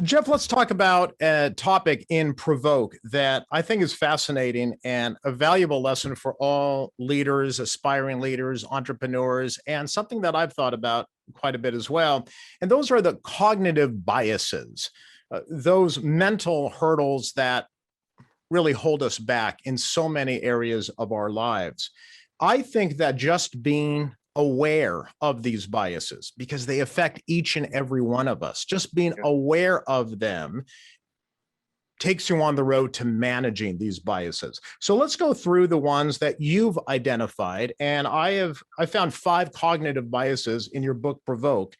Geoff, let's talk about a topic in Provoke that I think is fascinating and a valuable lesson for all leaders, aspiring leaders, entrepreneurs, and something that I've thought about quite a bit as well. And those are the cognitive biases, those mental hurdles that really hold us back in so many areas of our lives. I think that just being aware of these biases, because they affect each and every one of us, just being aware of them takes you on the road to managing these biases. So let's go through the ones that you've identified. And I found 5 cognitive biases in your book, Provoke,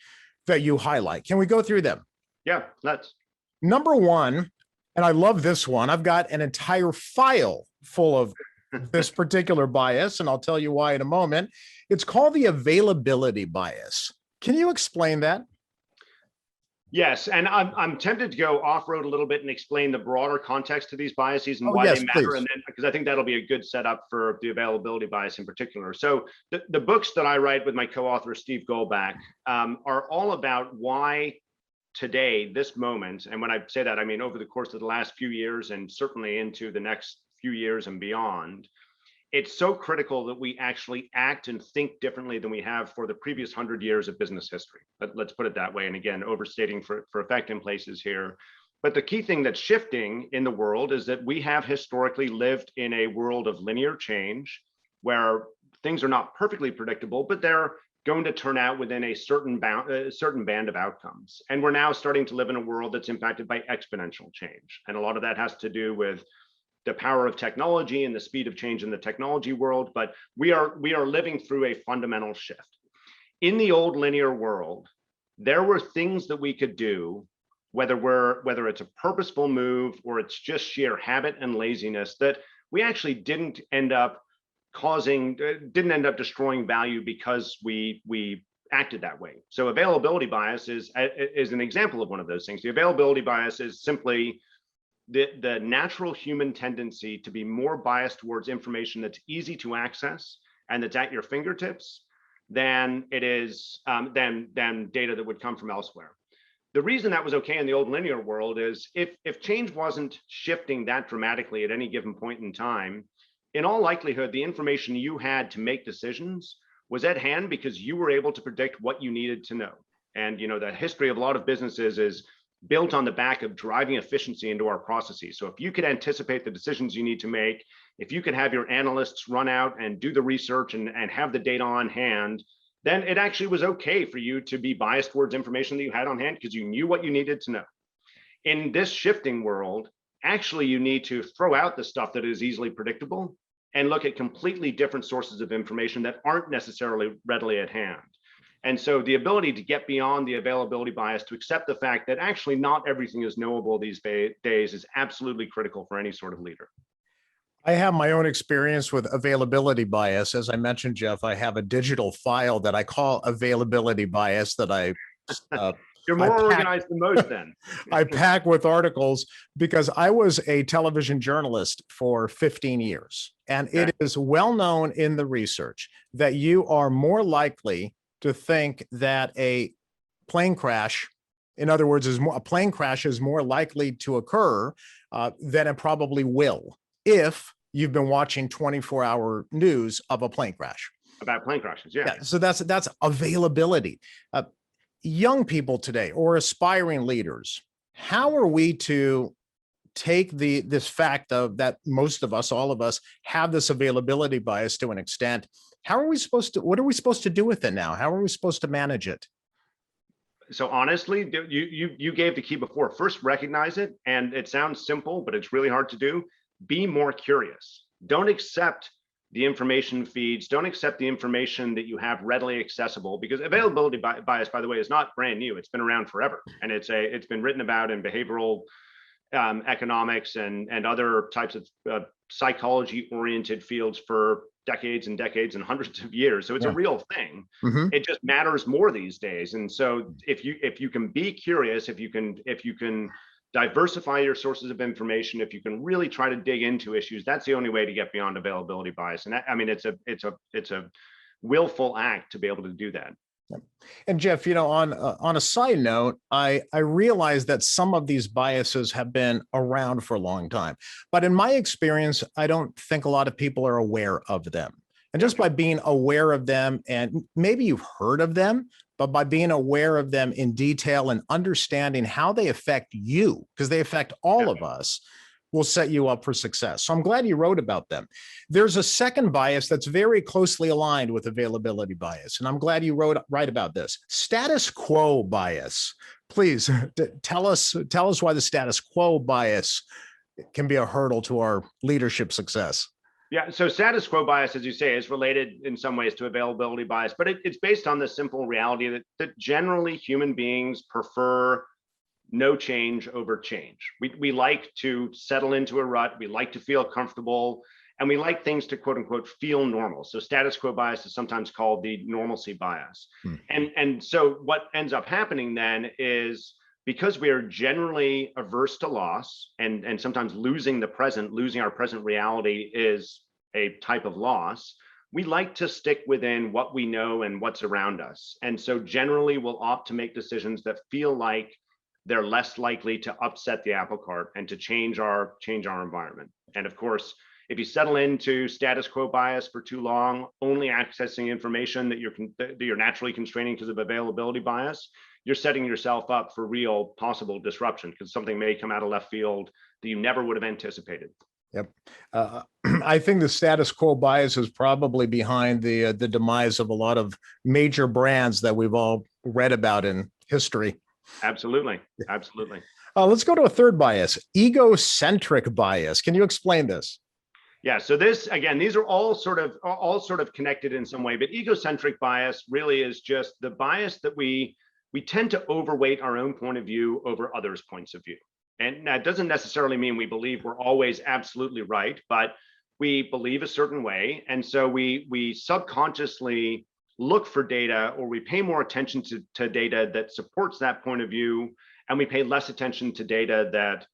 that you highlight. Can we go through them? Yeah, let's. Number 1, and I love this one. I've got an entire file full of this particular bias, and I'll tell you why in a moment. It's called the availability bias. Can you explain that? Yes, and I'm tempted to go off-road a little bit and explain the broader context to these biases and why yes, they matter, please. and then because I think that'll be a good setup for the availability bias in particular. So the books that I write with my co-author Steve Goldbach are all about why today, this moment, and when I say that, I mean over the course of the last few years and certainly into the next few years and beyond, it's so critical that we actually act and think differently than we have for the previous 100 years of business history. Let's put it that way. And again, overstating for effect in places here. But the key thing that's shifting in the world is that we have historically lived in a world of linear change where things are not perfectly predictable, but they're going to turn out within a certain band of outcomes. And we're now starting to live in a world that's impacted by exponential change. And a lot of that has to do with the power of technology and the speed of change in the technology world, but we are living through a fundamental shift. In the old linear world, there were things that we could do, whether it's a purposeful move or it's just sheer habit and laziness, that we actually didn't end up destroying value because we acted that way. So availability bias is an example of one of those things. The availability bias is simply the natural human tendency to be more biased towards information that's easy to access and that's at your fingertips than it is than data that would come from elsewhere. The reason that was okay in the old linear world is if change wasn't shifting that dramatically at any given point in time, in all likelihood, the information you had to make decisions was at hand because you were able to predict what you needed to know. And the history of a lot of businesses is built on the back of driving efficiency into our processes. So if you could anticipate the decisions you need to make, if you could have your analysts run out and do the research and have the data on hand, then it actually was okay for you to be biased towards information that you had on hand because you knew what you needed to know. In this shifting world, actually you need to throw out the stuff that is easily predictable and look at completely different sources of information that aren't necessarily readily at hand. And so the ability to get beyond the availability bias, to accept the fact that actually not everything is knowable these days is absolutely critical for any sort of leader. I have my own experience with availability bias. As I mentioned, Geoff, I have a digital file that I call availability bias that I You're more organized than most then. I pack with articles because I was a television journalist for 15 years. And it is well known in the research that you are more likely to think that a plane crash, in other words, a plane crash is more likely to occur than it probably will if you've been watching 24-hour news of a plane crash. About plane crashes, yeah. So that's availability. Young people today or aspiring leaders, how are we to take this fact of that most of us, all of us, have this availability bias to an extent? How are we supposed to, what are we supposed to do with it now? How are we supposed to manage it? So honestly, you gave the key before. First, recognize it. And it sounds simple, but it's really hard to do. Be more curious. Don't accept the information feeds. Don't accept the information that you have readily accessible, because availability bias, by the way, is not brand new. It's been around forever. And it's been written about in behavioral economics and other types of psychology-oriented fields for decades and decades and hundreds of years. So it's a real thing. It just matters more these days. And so if you can be curious, if you can diversify your sources of information, if you can really try to dig into issues, that's the only way to get beyond availability bias. And that, I mean, it's a willful act to be able to do that. And Geoff, on a side note, I realize that some of these biases have been around for a long time, but in my experience, I don't think a lot of people are aware of them. And just by being aware of them, and maybe you've heard of them, but by being aware of them in detail and understanding how they affect you, because they affect all of us, will set you up for success. So I'm glad you wrote about them. There's a second bias that's very closely aligned with availability bias, and I'm glad you write about this. Status quo bias. Please tell us why the status quo bias can be a hurdle to our leadership success. Yeah, so status quo bias, as you say, is related in some ways to availability bias, but it's based on the simple reality that generally human beings prefer no change over change. We like to settle into a rut. We like to feel comfortable, and we like things to quote unquote feel normal. So status quo bias is sometimes called the normalcy bias. And so what ends up happening then is, because we are generally averse to loss, and sometimes losing our present reality is a type of loss, we like to stick within what we know and what's around us. And so generally we'll opt to make decisions that feel like they're less likely to upset the apple cart and to change our environment. And of course, if you settle into status quo bias for too long, only accessing information that you're naturally constraining because of availability bias, you're setting yourself up for real possible disruption, because something may come out of left field that you never would have anticipated. Yep. I think the status quo bias is probably behind the demise of a lot of major brands that we've all read about in history. Absolutely. Absolutely. Let's go to a third bias, egocentric bias. Can you explain this? Yeah. So this, again, these are all sort of connected in some way, but egocentric bias really is just the bias that we tend to overweight our own point of view over others' points of view. And that doesn't necessarily mean we believe we're always absolutely right, but we believe a certain way. And so we subconsciously look for data, or we pay more attention to data that supports that point of view, and we pay less attention to data that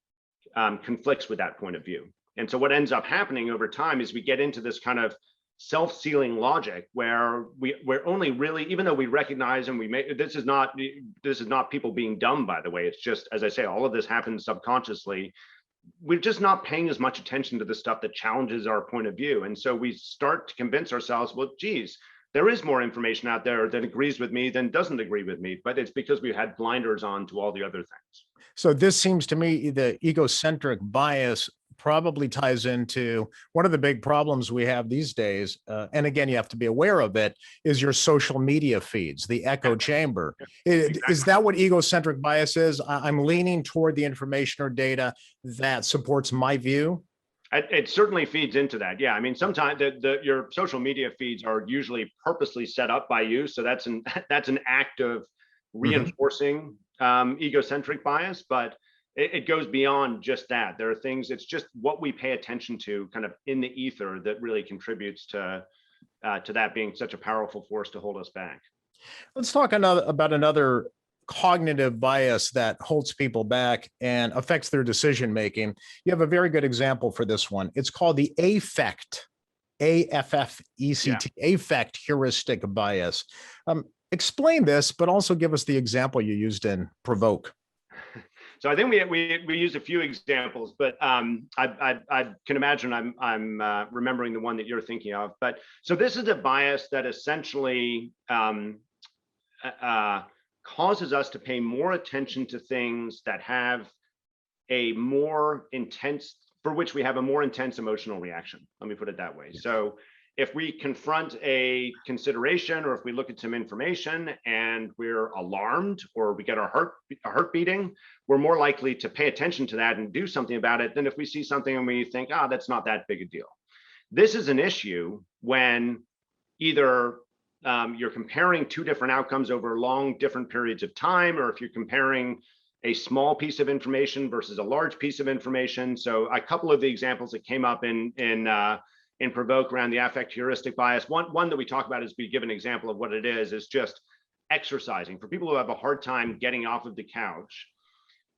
conflicts with that point of view. And so what ends up happening over time is we get into this kind of self-sealing logic where we're only really, even though we recognize and this is not people being dumb, by the way, it's just, as I say, all of this happens subconsciously. We're just not paying as much attention to the stuff that challenges our point of view. And so we start to convince ourselves, well, geez, there is more information out there that agrees with me than doesn't agree with me, but it's because we had blinders on to all the other things. So this seems to me the egocentric bias probably ties into one of the big problems we have these days. And again, you have to be aware of it, is your social media feeds, the echo chamber. Exactly. Is that what egocentric bias is? I'm leaning toward the information or data that supports my view. It certainly feeds into that. Yeah, I mean, sometimes your social media feeds are usually purposely set up by you, so that's an act of reinforcing egocentric bias, but it goes beyond just that. There are things, it's just what we pay attention to kind of in the ether that really contributes to that being such a powerful force to hold us back. Let's talk about another cognitive bias that holds people back and affects their decision making. You have a very good example for this one. It's called the affect, AFFECT, affect heuristic bias. Explain this, but also give us the example you used in Provoke. So I think we used a few examples, but I can imagine I'm remembering the one that you're thinking of. But so this is a bias that essentially causes us to pay more attention to things that have for which we have a more intense emotional reaction. Let me put it that way. So if we confront a consideration, or if we look at some information and we're alarmed, or we get our heart beating, we're more likely to pay attention to that and do something about it than if we see something and we think, that's not that big a deal. This is an issue when either you're comparing two different outcomes over long different periods of time, or if you're comparing a small piece of information versus a large piece of information. So a couple of the examples that came up in Provoke around the affect heuristic bias. One that we talk about, is we give an example of what it is just exercising. For people who have a hard time getting off of the couch,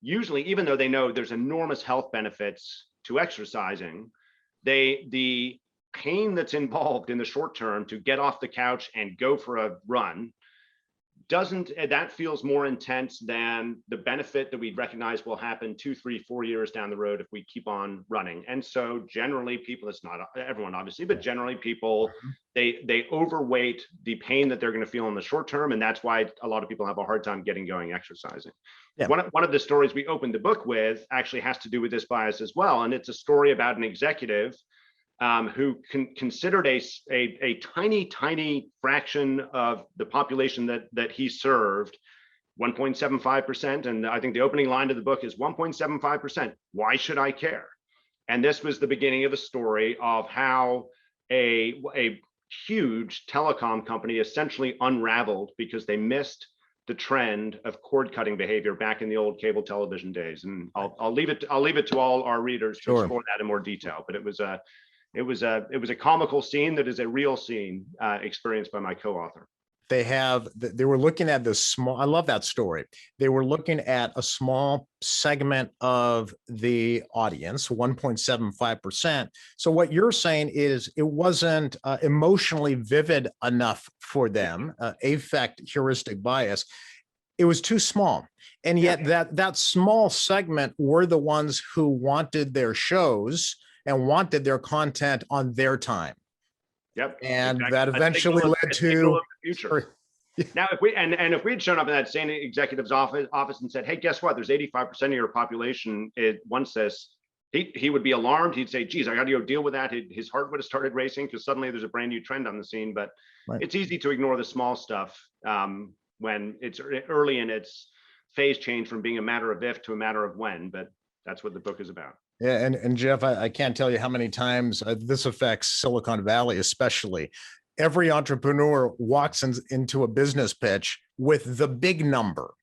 usually, even though they know there's enormous health benefits to exercising, the pain that's involved in the short term to get off the couch and go for a run that feels more intense than the benefit that we recognize will happen 2, 3, 4 years down the road if we keep on running. And so generally people, it's not everyone obviously, but generally people, they overweight the pain that they're going to feel in the short term. And that's why a lot of people have a hard time getting going exercising. Yeah. One of the stories we opened the book with actually has to do with this bias as well. And it's a story about an executive who considered a tiny fraction of the population that he served, 1.75%. And I think the opening line of the book is 1.75%. Why should I care? And this was the beginning of a story of how a huge telecom company essentially unraveled because they missed the trend of cord cutting behavior back in the old cable television days. And I'll leave it to all our readers to explore that in more detail. But it was a comical scene that is a real scene experienced by my co-author. They were looking at this small, I love that story. They were looking at a small segment of the audience, 1.75%. So what you're saying is it wasn't emotionally vivid enough for them, affect heuristic bias. It was too small. And yet that small segment were the ones who wanted their shows and wanted their content on their time. Yep. And that eventually led to future. Now, if we had shown up in that same executive's office and said, "Hey, guess what? There's 85% of your population wants this," he would be alarmed. He'd say, "Geez, I got to go deal with that." His heart would have started racing because suddenly there's a brand new trend on the scene. But it's easy to ignore the small stuff when it's early in its phase change from being a matter of if to a matter of when. But that's what the book is about. Yeah, and Geoff, I can't tell you how many times this affects Silicon Valley, especially. Every entrepreneur walks into a business pitch with the big number,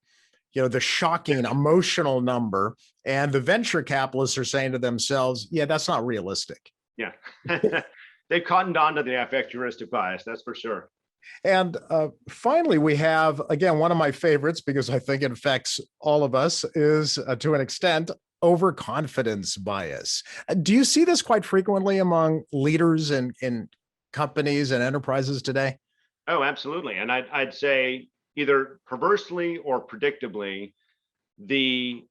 the shocking, emotional number, and the venture capitalists are saying to themselves, "Yeah, that's not realistic." Yeah, they've cottoned on to the affect heuristic bias, that's for sure. And finally, we have, again, one of my favorites, because I think it affects all of us, is to an extent, overconfidence bias. Do you see this quite frequently among leaders in companies and enterprises today? Oh, absolutely. And I'd say either perversely or predictably, the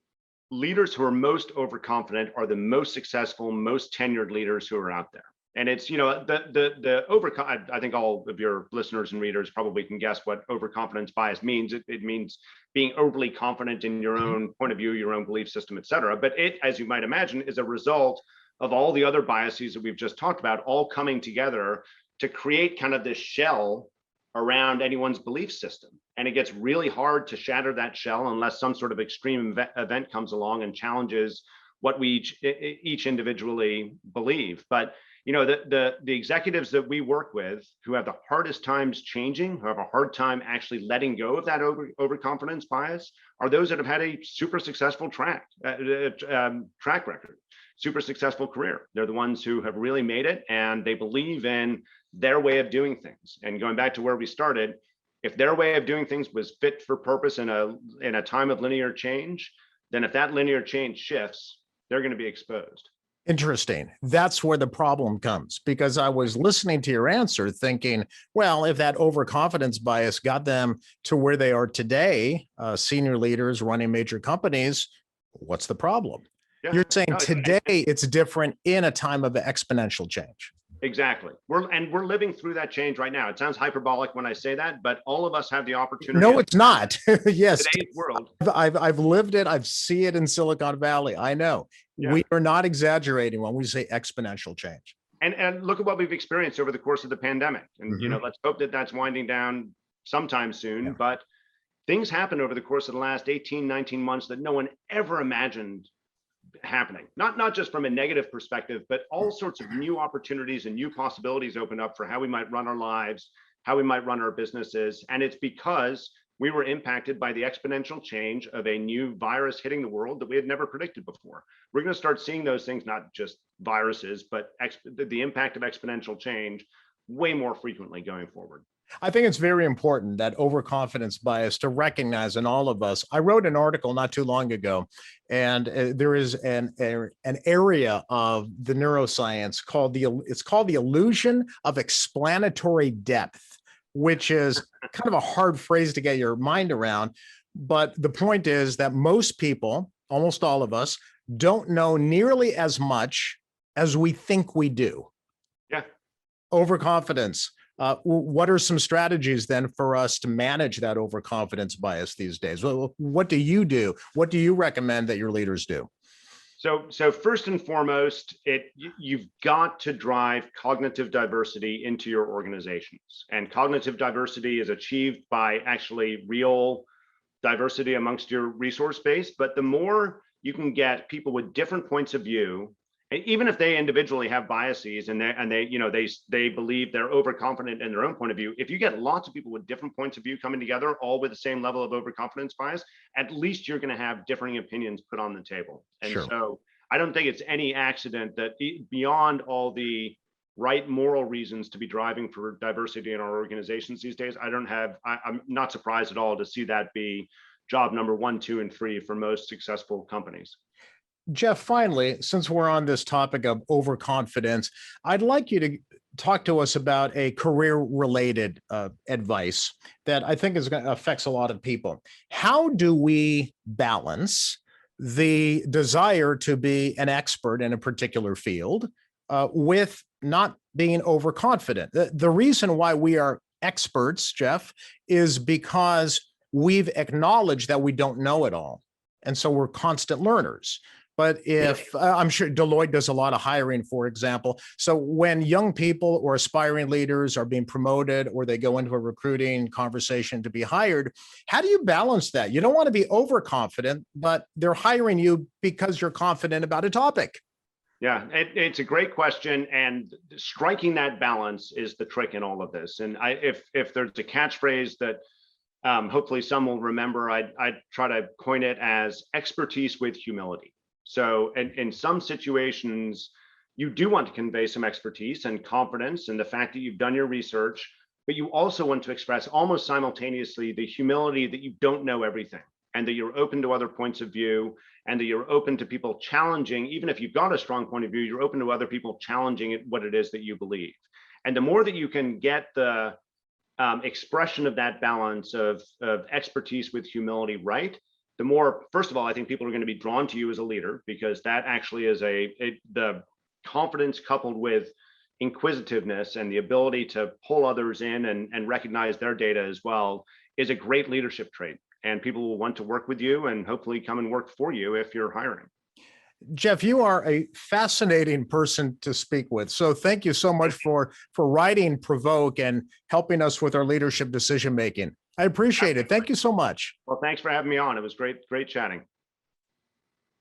leaders who are most overconfident are the most successful, most tenured leaders who are out there. And it's, I think all of your listeners and readers probably can guess what overconfidence bias means. It means being overly confident in your own point of view, your own belief system, et cetera. But it, as you might imagine, is a result of all the other biases that we've just talked about, all coming together to create kind of this shell around anyone's belief system. And it gets really hard to shatter that shell unless some sort of extreme event comes along and challenges what we each individually believe. But the executives that we work with who have the hardest times changing, who have a hard time actually letting go of that overconfidence bias, are those that have had a super successful track record, super successful career. They're the ones who have really made it, and they believe in their way of doing things. And going back to where we started, if their way of doing things was fit for purpose in a time of linear change, then if that linear change shifts, they're going to be exposed. Interesting. That's where the problem comes, because I was listening to your answer thinking, well, if that overconfidence bias got them to where they are today, senior leaders running major companies, what's the problem? Yeah. You're saying today it's different in a time of exponential change. Exactly. We're living through that change right now. It sounds hyperbolic when I say that, but all of us have the opportunity. No, it's not. Yes. Today's world. I've lived it. I've seen it in Silicon Valley. I know. Yeah. We are not exaggerating when we say exponential change. And look at what we've experienced over the course of the pandemic. And let's hope that that's winding down sometime soon. Yeah. But things happened over the course of the last 18, 19 months that no one ever imagined happening, not just from a negative perspective, but all sorts of new opportunities and new possibilities open up for how we might run our lives, how we might run our businesses. And it's because we were impacted by the exponential change of a new virus hitting the world that we had never predicted before. We're going to start seeing those things, not just viruses, but the impact of exponential change way more frequently going forward. I think it's very important, that overconfidence bias, to recognize in all of us. I wrote an article not too long ago, and there is an area of the neuroscience called the illusion of explanatory depth. which is kind of a hard phrase to get your mind around. But the point is that most people, almost all of us, don't know nearly as much as we think we do. Yeah. Overconfidence. What are some strategies then for us to manage that overconfidence bias these days? What do you do? What do you recommend that your leaders do? So first and foremost, you've got to drive cognitive diversity into your organizations. And cognitive diversity is achieved by actually real diversity amongst your resource base. But the more you can get people with different points of view, even if they individually have biases and they believe they're overconfident in their own point of view, if you get lots of people with different points of view coming together, all with the same level of overconfidence bias, at least you're going to have differing opinions put on the table. And sure. So I don't think it's any accident that beyond all the right moral reasons to be driving for diversity in our organizations these days, I'm not surprised at all to see that be job number 1, 2, and 3 for most successful companies. Geoff, finally, since we're on this topic of overconfidence, I'd like you to talk to us about a career-related advice that I think affects a lot of people. How do we balance the desire to be an expert in a particular field with not being overconfident? The reason why we are experts, Geoff, is because we've acknowledged that we don't know it all. And so we're constant learners. But if I'm sure Deloitte does a lot of hiring, for example. So when young people or aspiring leaders are being promoted or they go into a recruiting conversation to be hired, how do you balance that? You don't want to be overconfident, but they're hiring you because you're confident about a topic. Yeah, it's a great question, and striking that balance is the trick in all of this. And if there's a catchphrase that hopefully some will remember, I try to coin it as expertise with humility. So in some situations, you do want to convey some expertise and confidence and the fact that you've done your research, but you also want to express almost simultaneously the humility that you don't know everything and that you're open to other points of view and that you're open to people challenging. Even if you've got a strong point of view, you're open to other people challenging what it is that you believe. And the more that you can get the expression of that balance of expertise with humility right, the more, first of all, I think people are going to be drawn to you as a leader, because that actually is the confidence coupled with inquisitiveness and the ability to pull others in and recognize their data as well is a great leadership trait. And people will want to work with you and hopefully come and work for you if you're hiring. Geoff, you are a fascinating person to speak with. So thank you so much for writing Provoke and helping us with our leadership decision-making. I appreciate it. Thank you so much. Well, thanks for having me on. It was great chatting.